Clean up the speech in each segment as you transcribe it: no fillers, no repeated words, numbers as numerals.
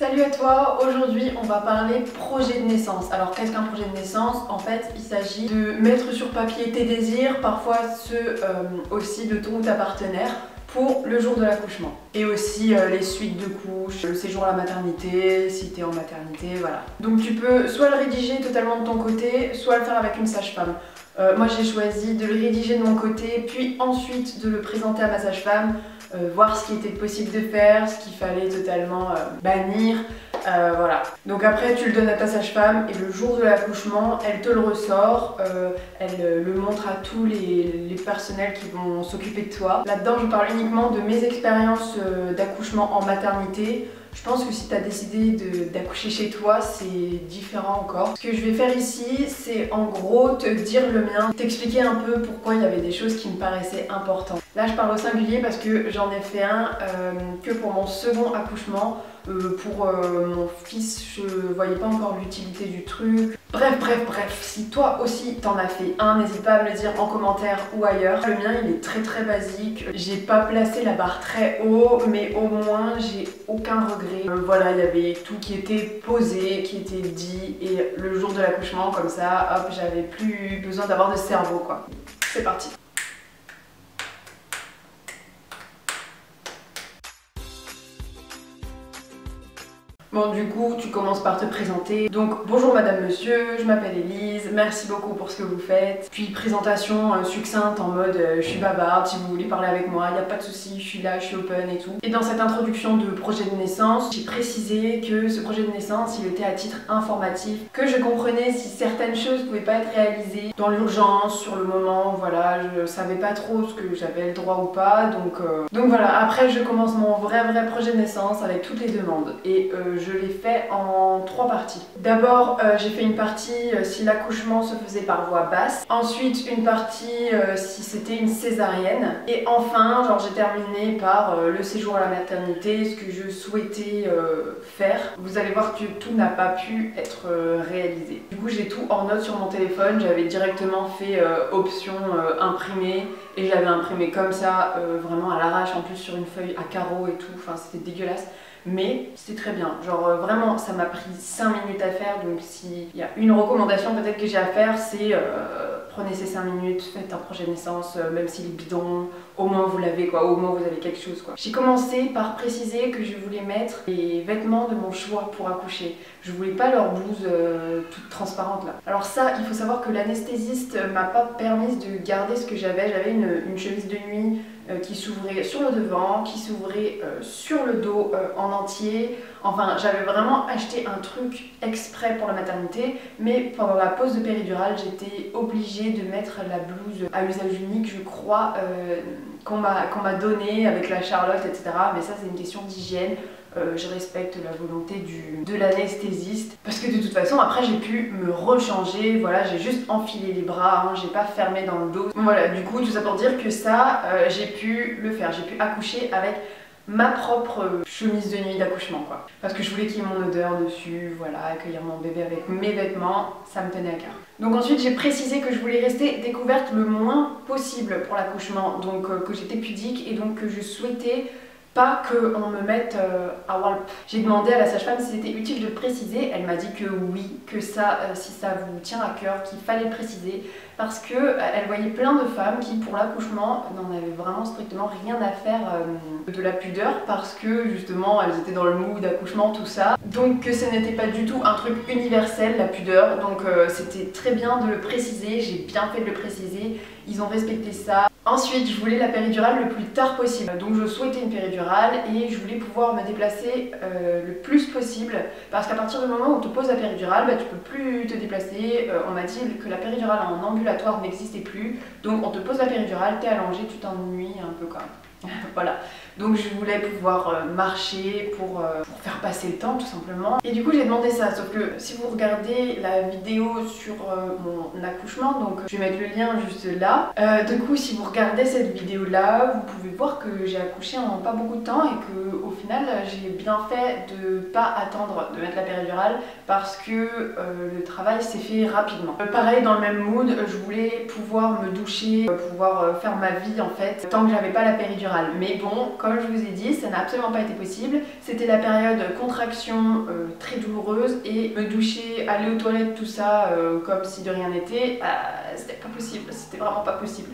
Salut à toi, aujourd'hui on va parler projet de naissance. Alors qu'est-ce qu'un projet de naissance? En fait il s'agit de mettre sur papier tes désirs, parfois ceux aussi de ton ou ta partenaire pour le jour de l'accouchement. Et aussi les suites de couches, le séjour à la maternité, si t'es en maternité, voilà. Donc tu peux soit le rédiger totalement de ton côté, soit le faire avec une sage-femme. Moi j'ai choisi de le rédiger de mon côté, puis ensuite de le présenter à ma sage-femme, voir ce qui était possible de faire, ce qu'il fallait totalement bannir, voilà. Donc après tu le donnes à ta sage-femme et le jour de l'accouchement, elle te le ressort, elle le montre à tous les personnels qui vont s'occuper de toi. Là-dedans je parle uniquement de mes expériences d'accouchement en maternité. Je pense que si tu as décidé d'accoucher chez toi, c'est différent encore. Ce que je vais faire ici, c'est en gros te dire le mien, t'expliquer un peu pourquoi il y avait des choses qui me paraissaient importantes. Là je parle au singulier parce que j'en ai fait un que pour mon second accouchement. Pour mon fils, je voyais pas encore l'utilité du truc. Bref, si toi aussi t'en as fait un, n'hésite pas à me le dire en commentaire ou ailleurs. Le mien il est très basique, j'ai pas placé la barre très haut, mais au moins j'ai aucun regret. Voilà, il y avait tout qui était posé, qui était dit, et le jour de l'accouchement, comme ça, hop, j'avais plus besoin d'avoir de cerveau quoi. C'est parti. Bon du coup tu commences par te présenter. Donc bonjour madame monsieur, je m'appelle Elise, merci beaucoup pour ce que vous faites. Puis présentation succincte en mode je suis bavarde, si vous voulez parler avec moi, il n'y a pas de souci, je suis là, je suis open et tout. Et dans cette introduction de projet de naissance, j'ai précisé que ce projet de naissance il était à titre informatif, que je comprenais si certaines choses pouvaient pas être réalisées dans l'urgence, sur le moment, voilà, je savais pas trop ce que j'avais le droit ou pas, donc voilà. Après je commence mon vrai projet de naissance avec toutes les demandes et je l'ai fait en 3 parties. D'abord, j'ai fait une partie si l'accouchement se faisait par voie basse. Ensuite, une partie si c'était une césarienne. Et enfin, genre j'ai terminé par le séjour à la maternité, ce que je souhaitais faire. Vous allez voir que tout n'a pas pu être réalisé. Du coup, j'ai tout en note sur mon téléphone. J'avais directement fait option imprimer. Et j'avais imprimé comme ça, vraiment à l'arrache, en plus sur une feuille à carreaux et tout. Enfin, c'était dégueulasse. Mais c'était très bien, genre vraiment ça m'a pris 5 minutes à faire, donc s'il y a une recommandation peut-être que j'ai à faire, c'est prenez ces 5 minutes, faites un projet de naissance, même s'il est bidon, au moins vous l'avez quoi, au moins vous avez quelque chose quoi. J'ai commencé par préciser que je voulais mettre les vêtements de mon choix pour accoucher. Je voulais pas leur blouse toute transparente là. Alors ça, il faut savoir que l'anesthésiste m'a pas permis de garder ce que j'avais. J'avais une chemise de nuit qui s'ouvrait sur le devant, qui s'ouvrait sur le dos en entier. Enfin, j'avais vraiment acheté un truc exprès pour la maternité, mais pendant la pause de péridurale, j'étais obligée de mettre la blouse à usage unique, je crois, qu'on m'a donnée avec la Charlotte, etc. Mais ça, c'est une question d'hygiène. Je respecte la volonté de l'anesthésiste parce que de toute façon après j'ai pu me rechanger, voilà, j'ai juste enfilé les bras, hein, j'ai pas fermé dans le dos. Voilà, du coup tout ça pour dire que ça j'ai pu le faire, j'ai pu accoucher avec ma propre chemise de nuit d'accouchement quoi, parce que je voulais qu'il y ait mon odeur dessus, voilà, accueillir mon bébé avec mes vêtements, ça me tenait à cœur. Donc ensuite j'ai précisé que je voulais rester découverte le moins possible pour l'accouchement, donc que j'étais pudique et donc que je souhaitais pas qu'on me mette à Walp. J'ai demandé à la sage-femme si c'était utile de le préciser, elle m'a dit que oui, que ça, si ça vous tient à cœur, qu'il fallait le préciser, parce que elle voyait plein de femmes qui pour l'accouchement n'en avaient vraiment strictement rien à faire de la pudeur, parce que justement elles étaient dans le mood d'accouchement, tout ça, donc que ce n'était pas du tout un truc universel la pudeur, donc c'était très bien de le préciser, j'ai bien fait de le préciser, ils ont respecté ça. Ensuite, je voulais la péridurale le plus tard possible, donc je souhaitais une péridurale et je voulais pouvoir me déplacer le plus possible, parce qu'à partir du moment où on te pose la péridurale, bah, tu peux plus te déplacer. On m'a dit que la péridurale en ambulatoire n'existait plus, donc on te pose la péridurale, t'es allongé, tu t'ennuies un peu quand même. Voilà, donc je voulais pouvoir marcher pour faire passer le temps tout simplement. Et du coup j'ai demandé ça, sauf que si vous regardez la vidéo sur mon accouchement, donc je vais mettre le lien juste là, du coup si vous regardez cette vidéo là, vous pouvez voir que j'ai accouché en pas beaucoup de temps et que au final j'ai bien fait de pas attendre de mettre la péridurale parce que le travail s'est fait rapidement. Pareil dans le même mood, je voulais pouvoir me doucher, pouvoir faire ma vie en fait, tant que j'avais pas la péridurale. péridurale. Mais bon, comme je vous ai dit, ça n'a absolument pas été possible. C'était la période contraction très douloureuse et me doucher, aller aux toilettes, tout ça, comme si de rien n'était, c'était pas possible, c'était vraiment pas possible.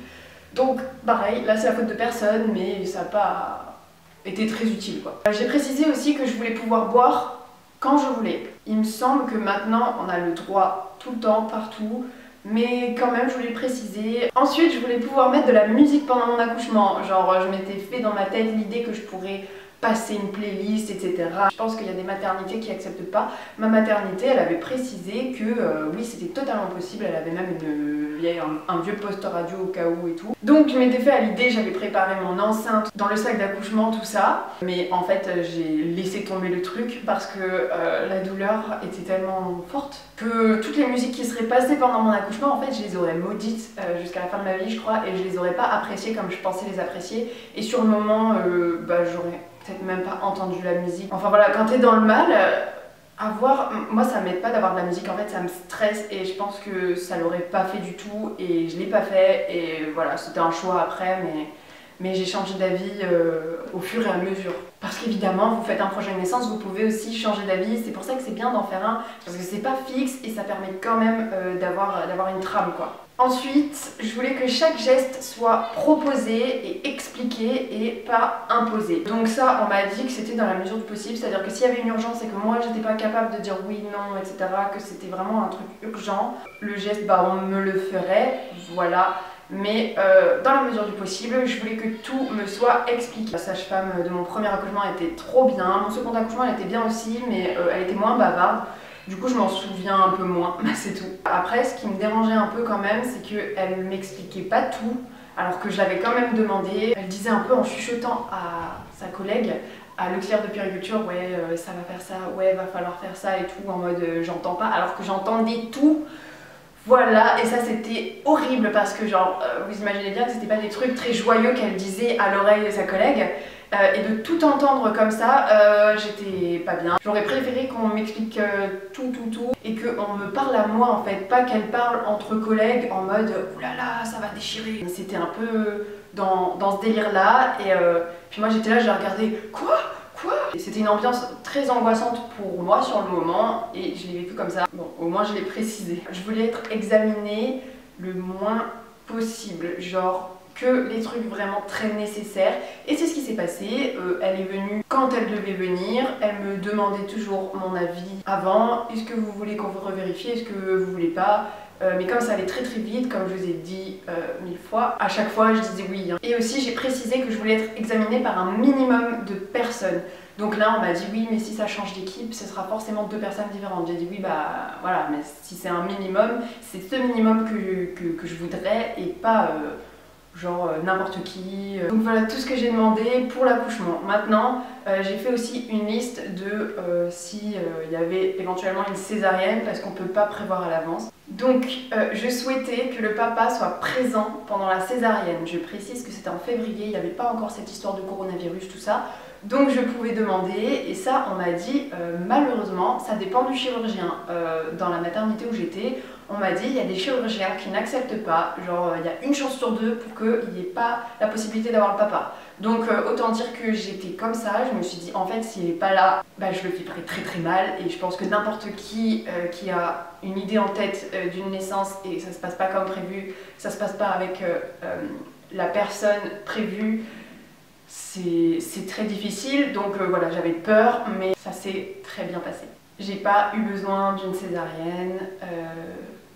Donc pareil, là c'est la faute de personne, mais ça n'a pas été très utile quoi. J'ai précisé aussi que je voulais pouvoir boire quand je voulais. Il me semble que maintenant on a le droit tout le temps, partout. Mais quand même, je voulais le préciser. Ensuite, je voulais pouvoir mettre de la musique pendant mon accouchement. Genre, je m'étais fait dans ma tête l'idée que je pourrais passer une playlist, etc. Je pense qu'il y a des maternités qui acceptent pas. Ma maternité, elle avait précisé que oui, c'était totalement possible. Elle avait même un vieux poste radio au cas où et tout. Donc, je m'étais fait à l'idée, j'avais préparé mon enceinte dans le sac d'accouchement, tout ça. Mais en fait, j'ai laissé tomber le truc parce que la douleur était tellement forte que toutes les musiques qui seraient passées pendant mon accouchement, en fait, je les aurais maudites jusqu'à la fin de ma vie, je crois, et je les aurais pas appréciées comme je pensais les apprécier. Et sur le moment, j'aurais peut-être même pas entendu la musique. Enfin voilà, quand t'es dans le mal, moi ça m'aide pas d'avoir de la musique, en fait ça me stresse et je pense que ça l'aurait pas fait du tout et je l'ai pas fait et voilà, c'était un choix après mais j'ai changé d'avis au fur et à mesure. Parce qu'évidemment, vous faites un projet de naissance, vous pouvez aussi changer d'avis, c'est pour ça que c'est bien d'en faire un, parce que c'est pas fixe et ça permet quand même d'avoir une trame quoi. Ensuite, je voulais que chaque geste soit proposé et expliqué et pas imposé. Donc ça, on m'a dit que c'était dans la mesure du possible, c'est-à-dire que s'il y avait une urgence et que moi j'étais pas capable de dire oui, non, etc., que c'était vraiment un truc urgent, le geste, on me le ferait, voilà. Mais dans la mesure du possible, je voulais que tout me soit expliqué. La sage-femme de mon premier accouchement était trop bien, mon second accouchement elle était bien aussi, mais elle était moins bavarde. Du coup, je m'en souviens un peu moins, c'est tout. Après, ce qui me dérangeait un peu quand même, c'est qu'elle m'expliquait pas tout, alors que je l'avais quand même demandé. Elle disait un peu en chuchotant à sa collègue, à l'auxiliaire de puériculture, ouais, ça va faire ça, ouais, va falloir faire ça et tout, en mode j'entends pas, alors que j'entendais tout. Voilà, et ça c'était horrible parce que genre, vous imaginez bien que c'était pas des trucs très joyeux qu'elle disait à l'oreille de sa collègue. Et de tout entendre comme ça, j'étais pas bien. J'aurais préféré qu'on m'explique tout et qu'on me parle à moi en fait, pas qu'elle parle entre collègues en mode oulala ça va déchirer. C'était un peu dans ce délire là et puis moi j'étais là, je la regardais quoi. C'était une ambiance très angoissante pour moi sur le moment et je l'ai vécu comme ça. Bon, au moins je l'ai précisé. Je voulais être examinée le moins possible, genre que les trucs vraiment très nécessaires. Et c'est ce qui s'est passé. Elle est venue quand elle devait venir. Elle me demandait toujours mon avis avant. Est-ce que vous voulez qu'on vous revérifie? Est-ce que vous voulez pas? Mais comme ça allait très très vite, comme je vous ai dit 1000 fois, à chaque fois je disais oui. Et aussi j'ai précisé que je voulais être examinée par un minimum de personnes. Donc là on m'a dit oui, mais si ça change d'équipe, ce sera forcément 2 personnes différentes. J'ai dit oui, bah voilà, mais si c'est un minimum, c'est ce minimum que je voudrais et pas genre n'importe qui. Donc voilà tout ce que j'ai demandé pour l'accouchement. Maintenant, j'ai fait aussi une liste de si il y avait éventuellement une césarienne parce qu'on peut pas prévoir à l'avance. Donc je souhaitais que le papa soit présent pendant la césarienne. Je précise que c'était en février, il n'y avait pas encore cette histoire de coronavirus, tout ça. Donc je pouvais demander et ça on m'a dit malheureusement ça dépend du chirurgien. Dans la maternité où j'étais, on m'a dit il y a des chirurgiens qui n'acceptent pas, genre il y a une chance sur 2 pour qu'il n'y ait pas la possibilité d'avoir le papa. Donc autant dire que j'étais comme ça, je me suis dit en fait s'il n'est pas là, je le vivrai très très mal et je pense que n'importe qui a une idée en tête d'une naissance et ça se passe pas comme prévu, ça se passe pas avec la personne prévue, c'est très difficile. Donc voilà, j'avais peur mais ça s'est très bien passé. J'ai pas eu besoin d'une césarienne,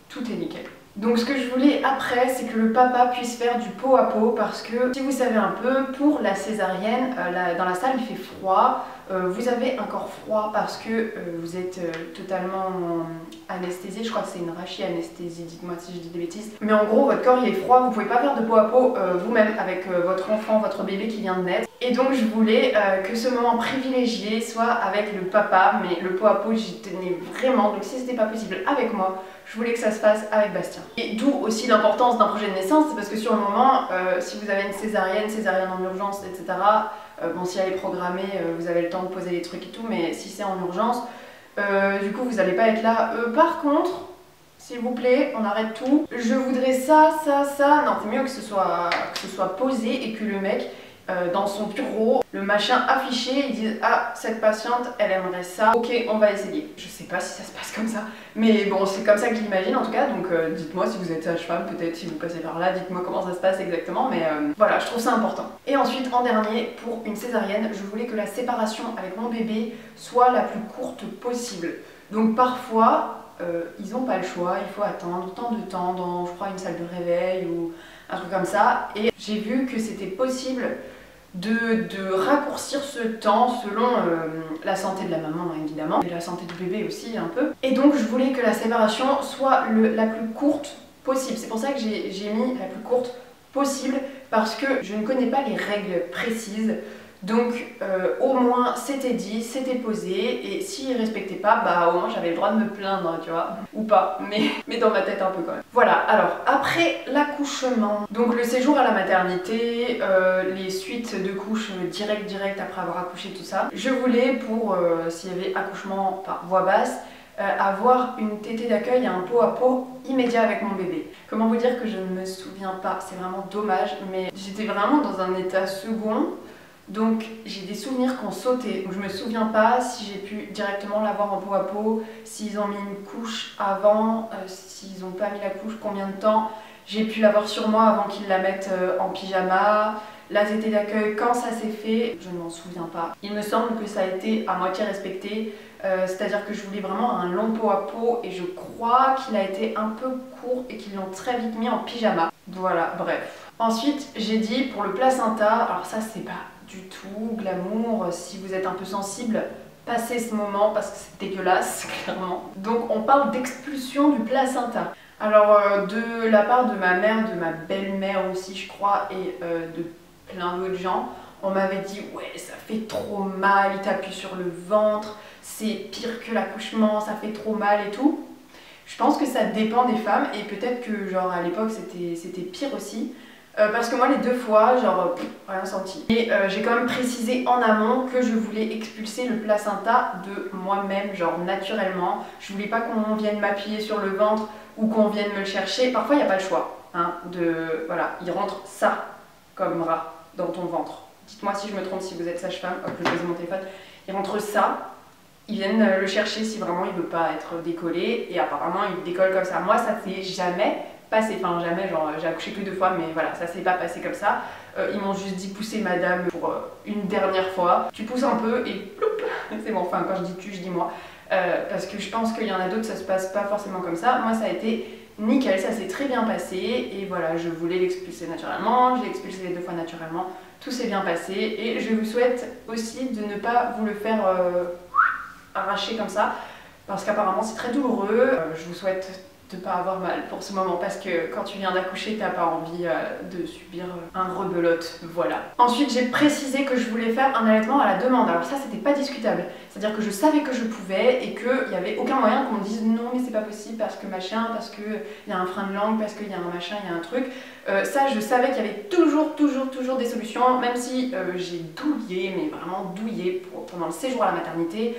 tout est nickel. Donc ce que je voulais après, c'est que le papa puisse faire du pot à pot parce que, si vous savez un peu, pour la césarienne, dans la salle il fait froid, vous avez un corps froid parce que vous êtes totalement anesthésié, je crois que c'est une rachianesthésie, dites-moi si je dis des bêtises. Mais en gros, votre corps il est froid, vous pouvez pas faire de pot à pot vous-même avec votre enfant, votre bébé qui vient de naître. Et donc je voulais que ce moment privilégié soit avec le papa, mais le pot à pot j'y tenais vraiment, donc si c'était pas possible avec moi, je voulais que ça se fasse avec Bastien. Et d'où aussi l'importance d'un projet de naissance, c'est parce que sur le moment, si vous avez une césarienne en urgence, etc., bon si elle est programmée, vous avez le temps de poser les trucs et tout, mais si c'est en urgence, du coup vous n'allez pas être là. Par contre, s'il vous plaît, on arrête tout. Je voudrais ça, ça, ça. Non, c'est mieux que ce soit posé et que le mec dans son bureau, le machin affiché, ils disent ah cette patiente elle aimerait ça, ok on va essayer. Je sais pas si ça se passe comme ça, mais bon c'est comme ça que je l'imagine en tout cas, donc dites-moi si vous êtes sage-femme, peut-être si vous passez par là, dites-moi comment ça se passe exactement, mais voilà je trouve ça important. Et ensuite en dernier, pour une césarienne, je voulais que la séparation avec mon bébé soit la plus courte possible. Donc parfois ils n'ont pas le choix, il faut attendre tant de temps dans je crois une salle de réveil ou un truc comme ça, et j'ai vu que c'était possible de raccourcir ce temps selon la santé de la maman évidemment, et la santé du bébé aussi un peu. Et donc je voulais que la séparation soit la plus courte possible. C'est pour ça que j'ai mis la plus courte possible, parce que je ne connais pas les règles précises. Donc au moins c'était dit, c'était posé, et s'ils respectaient pas, bah au moins j'avais le droit de me plaindre, tu vois, ou pas, mais dans ma tête un peu quand même. Voilà, alors après l'accouchement, donc le séjour à la maternité, les suites de couches direct après avoir accouché, tout ça, je voulais pour s'il y avait accouchement par voie basse, avoir une tétée d'accueil et un pot à pot immédiat avec mon bébé. Comment vous dire que je ne me souviens pas, c'est vraiment dommage, mais j'étais vraiment dans un état second. Donc j'ai des souvenirs qu'on sautait, donc je me souviens pas si j'ai pu directement l'avoir en pot à pot, s'ils ont mis une couche avant, s'ils n'ont pas mis la couche, combien de temps j'ai pu l'avoir sur moi avant qu'ils la mettent en pyjama, la tétée d'accueil, quand ça s'est fait, je ne m'en souviens pas. Il me semble que ça a été à moitié respecté, c'est-à-dire que je voulais vraiment un long pot à pot et je crois qu'il a été un peu court et qu'ils l'ont très vite mis en pyjama. Voilà, bref. Ensuite j'ai dit pour le placenta, alors ça c'est pas du tout glamour, si vous êtes un peu sensible, passez ce moment parce que c'est dégueulasse clairement. Donc on parle d'expulsion du placenta. Alors de la part de ma mère, de ma belle-mère aussi je crois, et de plein d'autres gens, on m'avait dit ouais ça fait trop mal, il t'appuie sur le ventre, c'est pire que l'accouchement, ça fait trop mal et tout. Je pense que ça dépend des femmes, et peut-être que genre à l'époque c'était pire aussi. Parce que moi les deux fois, genre rien senti. Et j'ai quand même précisé en amont que je voulais expulser le placenta de moi-même, genre naturellement. Je voulais pas qu'on vienne m'appuyer sur le ventre ou qu'on vienne me le chercher. Parfois il n'y a pas le choix, hein, voilà, il rentre ça comme rat dans ton ventre. Dites-moi si je me trompe, si vous êtes sage-femme, hop je pose mon téléphone. Il rentre ça, ils viennent le chercher si vraiment il veut pas être décollé, et apparemment il décolle comme ça. Moi ça s'est jamais passé, enfin jamais, genre j'ai accouché que 2 fois, mais voilà, ça s'est pas passé comme ça. Ils m'ont juste dit pousser madame pour une dernière fois. Tu pousses un peu et ploup, c'est bon, enfin quand je dis tu, je dis moi. Parce que je pense qu'il y en a d'autres, ça se passe pas forcément comme ça. Moi ça a été nickel, ça s'est très bien passé, et voilà, je voulais l'expulser naturellement, je l'ai expulsé les 2 fois naturellement, tout s'est bien passé, et je vous souhaite aussi de ne pas vous le faire arracher comme ça, parce qu'apparemment c'est très douloureux. Je vous souhaite de pas avoir mal pour ce moment, parce que quand tu viens d'accoucher t'as pas envie de subir un rebelote, voilà. Ensuite j'ai précisé que je voulais faire un allaitement à la demande. Alors ça c'était pas discutable, c'est à dire que je savais que je pouvais et qu'il n'y avait aucun moyen qu'on me dise non mais c'est pas possible parce que machin, parce que il y a un frein de langue, parce qu'il y a un machin, il y a un truc. Ça je savais qu'il y avait toujours des solutions, même si j'ai douillé, mais vraiment douillé pendant le séjour à la maternité.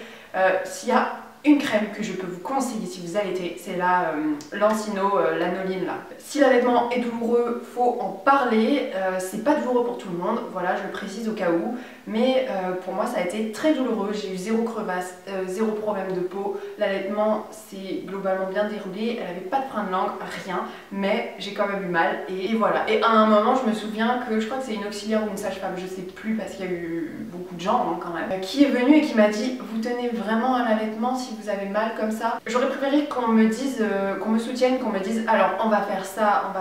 S'il y a une crème que je peux vous conseiller si vous allaitez, c'est la Lancino Lanoline là. Si l'allaitement est douloureux, faut en parler, c'est pas douloureux pour tout le monde, voilà, je le précise au cas où, mais pour moi ça a été très douloureux, j'ai eu 0 crevasse, 0 problème de peau, l'allaitement s'est globalement bien déroulé, elle avait pas de frein de langue, rien, mais j'ai quand même eu mal, et voilà. Et à un moment je me souviens que, je crois que c'est une auxiliaire ou une sage-femme, je sais plus parce qu'il y a eu beaucoup de gens hein, quand même, qui est venue et qui m'a dit vous tenez vraiment à l'allaitement si vous avez mal comme ça. J'aurais préféré qu'on me dise, qu'on me soutienne, qu'on me dise alors on va faire ça,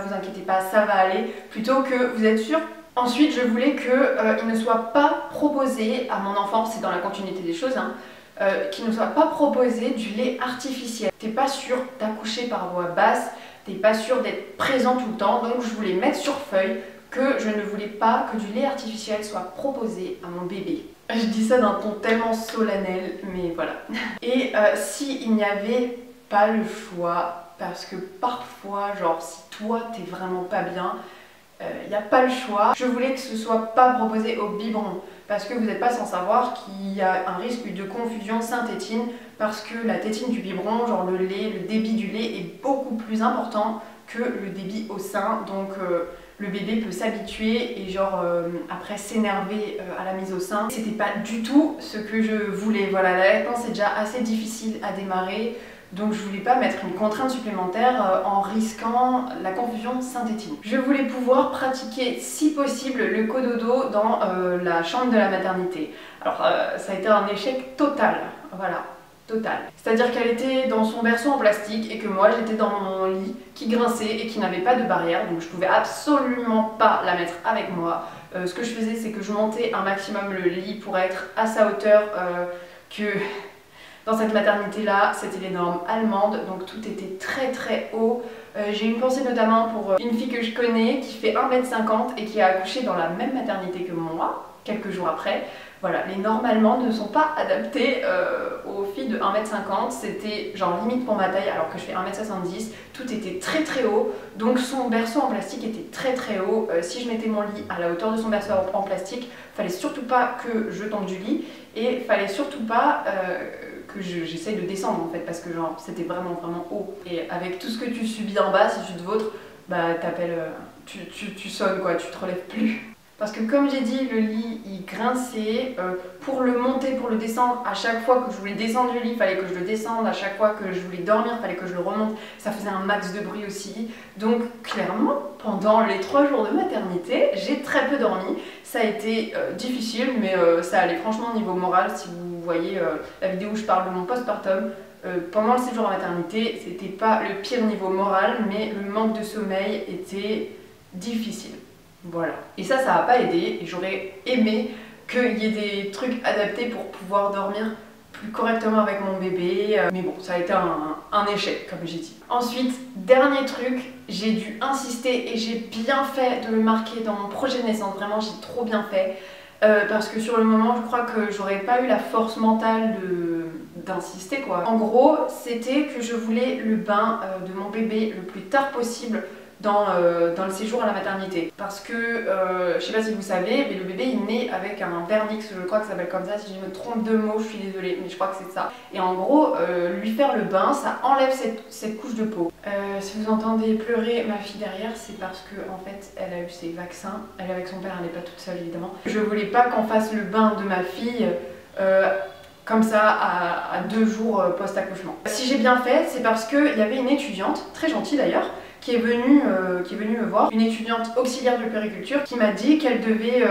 vous inquiétez pas, ça va aller, plutôt que vous êtes sûr. Ensuite je voulais qu'il ne soit pas proposé à mon enfant, c'est dans la continuité des choses, hein, qu'il ne soit pas proposé du lait artificiel. T'es pas sûr d'accoucher par voie basse, t'es pas sûr d'être présent tout le temps, donc je voulais mettre sur feuille que je ne voulais pas que du lait artificiel soit proposé à mon bébé. Je dis ça d'un ton tellement solennel, mais voilà. Et s'il n'y avait pas le choix, parce que parfois, genre si toi t'es vraiment pas bien, il n'y a pas le choix, je voulais que ce soit pas proposé au biberon, parce que vous n'êtes pas sans savoir qu'il y a un risque de confusion sein-tétine, parce que la tétine du biberon, genre le lait, le débit du lait est beaucoup plus important que le débit au sein, donc le bébé peut s'habituer et genre après s'énerver à la mise au sein. C'était pas du tout ce que je voulais. Voilà, l'allaitement c'est déjà assez difficile à démarrer. Donc je voulais pas mettre une contrainte supplémentaire en risquant la confusion synthétique. Je voulais pouvoir pratiquer si possible le cododo dans la chambre de la maternité. Alors ça a été un échec total, voilà, total. C'est-à-dire qu'elle était dans son berceau en plastique et que moi j'étais dans mon lit qui grinçait et qui n'avait pas de barrière, donc je pouvais absolument pas la mettre avec moi. Ce que je faisais c'est que je montais un maximum le lit pour être à sa hauteur que... Dans cette maternité-là, c'était les normes allemandes, donc tout était très très haut. J'ai une pensée notamment pour une fille que je connais qui fait 1m50 et qui a accouché dans la même maternité que moi, quelques jours après. Voilà, les normes allemandes ne sont pas adaptées aux filles de 1m50, c'était genre limite pour ma taille alors que je fais 1m70, tout était très très haut, donc son berceau en plastique était très très haut. Si je mettais mon lit à la hauteur de son berceau en plastique, fallait surtout pas que je tombe du lit et fallait surtout pas que j'essaye de descendre en fait, parce que genre c'était vraiment haut. Et avec tout ce que tu subis en bas, si tu te vautres, bah t'appelles, tu sonnes quoi, tu te relèves plus. Parce que comme j'ai dit, le lit il grinçait, pour le monter, pour le descendre, à chaque fois que je voulais descendre du lit, il fallait que je le descende, à chaque fois que je voulais dormir, il fallait que je le remonte, ça faisait un max de bruit aussi. Donc clairement, pendant les 3 jours de maternité, j'ai très peu dormi, ça a été difficile, mais ça allait franchement au niveau moral. Si vous voyez la vidéo où je parle de mon postpartum, pendant le séjour en maternité, c'était pas le pire niveau moral, mais le manque de sommeil était difficile. Voilà. Et ça n'a pas aidé et j'aurais aimé qu'il y ait des trucs adaptés pour pouvoir dormir plus correctement avec mon bébé. Mais bon, ça a été un échec, comme j'ai dit. Ensuite, dernier truc, j'ai dû insister et j'ai bien fait de le marquer dans mon projet de naissance. Vraiment, j'ai trop bien fait. Parce que sur le moment, je crois que j'aurais pas eu la force mentale d'insister quoi. En gros, c'était que je voulais le bain de mon bébé le plus tard possible dans le séjour à la maternité. Parce que, je sais pas si vous savez, mais le bébé il naît avec un vernix, je crois que ça s'appelle comme ça, si je me trompe de mots, je suis désolée, mais je crois que c'est ça. Et en gros, lui faire le bain, ça enlève cette couche de peau. Si vous entendez pleurer ma fille derrière, c'est parce que en fait, elle a eu ses vaccins, elle est avec son père, elle n'est pas toute seule évidemment. Je voulais pas qu'on fasse le bain de ma fille comme ça à 2 jours post-accouchement. Si j'ai bien fait, c'est parce qu'il y avait une étudiante, très gentille d'ailleurs, qui est venue me voir, une étudiante auxiliaire de puériculture qui m'a dit qu'elle devait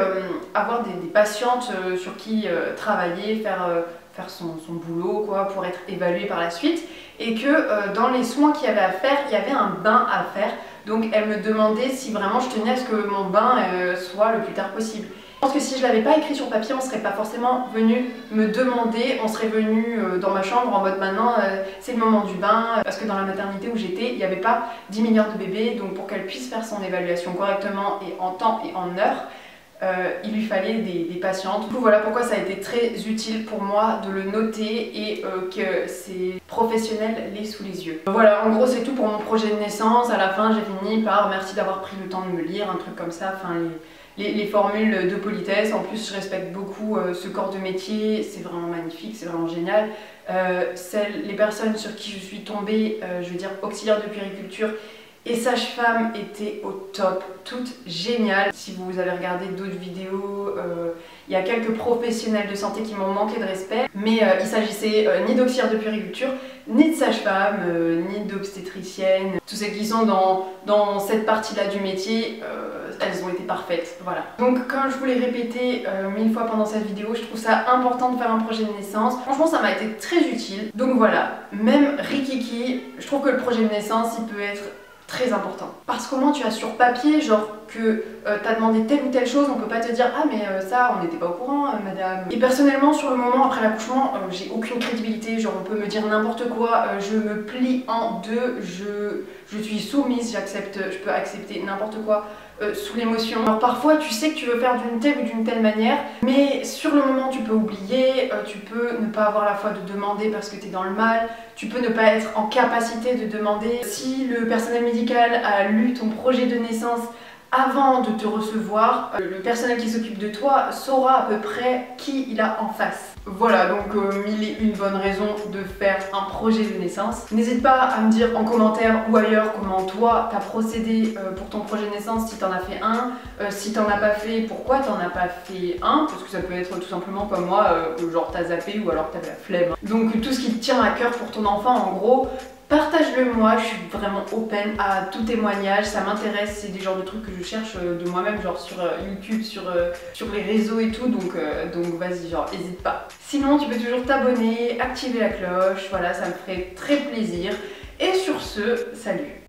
avoir des patientes sur qui travailler, faire son boulot quoi, pour être évaluée par la suite, et que dans les soins qu'il y avait à faire, il y avait un bain à faire. Donc elle me demandait si vraiment je tenais à ce que mon bain soit le plus tard possible. Je pense que si je l'avais pas écrit sur papier, on serait pas forcément venu me demander, on serait venu dans ma chambre en mode maintenant c'est le moment du bain, parce que dans la maternité où j'étais, il n'y avait pas 10 milliards de bébés, donc pour qu'elle puisse faire son évaluation correctement et en temps et en heure, il lui fallait des patientes. Du coup voilà pourquoi ça a été très utile pour moi de le noter et que ces professionnels l'aient sous les yeux. Voilà, en gros c'est tout pour mon projet de naissance. À la fin j'ai fini par merci d'avoir pris le temps de me lire, un truc comme ça, enfin les formules de politesse. En plus je respecte beaucoup ce corps de métier, c'est vraiment magnifique, c'est vraiment génial. Les personnes sur qui je suis tombée, je veux dire auxiliaire de puériculture et sage-femme étaient au top, toutes géniales. Si vous avez regardé d'autres vidéos, il y a quelques professionnels de santé qui m'ont manqué de respect, mais il s'agissait ni d'auxiliaire de puériculture, ni de sage-femme, ni d'obstétricienne. Tous celles qui sont dans cette partie-là du métier, elles ont été parfaites, voilà. Donc comme je vous l'ai répété 1000 fois pendant cette vidéo, je trouve ça important de faire un projet de naissance. Franchement ça m'a été très utile. Donc voilà, même rikiki, je trouve que le projet de naissance il peut être très important. Parce qu'au moins tu as sur papier, genre que t'as demandé telle ou telle chose, on peut pas te dire ah mais ça on n'était pas au courant madame. Et personnellement sur le moment après l'accouchement, j'ai aucune crédibilité, genre on peut me dire n'importe quoi, je me plie en deux, je suis soumise, je peux accepter n'importe quoi sous l'émotion. Alors parfois tu sais que tu veux faire d'une telle ou d'une telle manière, mais sur le moment tu peux oublier, tu peux ne pas avoir la foi de demander parce que tu es dans le mal, tu peux ne pas être en capacité de demander. Si le personnel médical a lu ton projet de naissance avant de te recevoir, le personnel qui s'occupe de toi saura à peu près qui il a en face. Voilà, donc 1001 bonnes raisons de faire un projet de naissance. N'hésite pas à me dire en commentaire ou ailleurs comment toi t'as procédé pour ton projet de naissance, si t'en as fait un, si t'en as pas fait, pourquoi t'en as pas fait un, parce que ça peut être tout simplement comme moi, genre t'as zappé ou alors t'avais la flemme. Donc tout ce qui te tient à cœur pour ton enfant, en gros, partage-le moi, je suis vraiment open à tout témoignage, ça m'intéresse, c'est des genres de trucs que je cherche de moi-même, genre sur YouTube, sur les réseaux et tout, donc vas-y, genre hésite pas. Sinon tu peux toujours t'abonner, activer la cloche, voilà, ça me ferait très plaisir. Et sur ce, salut!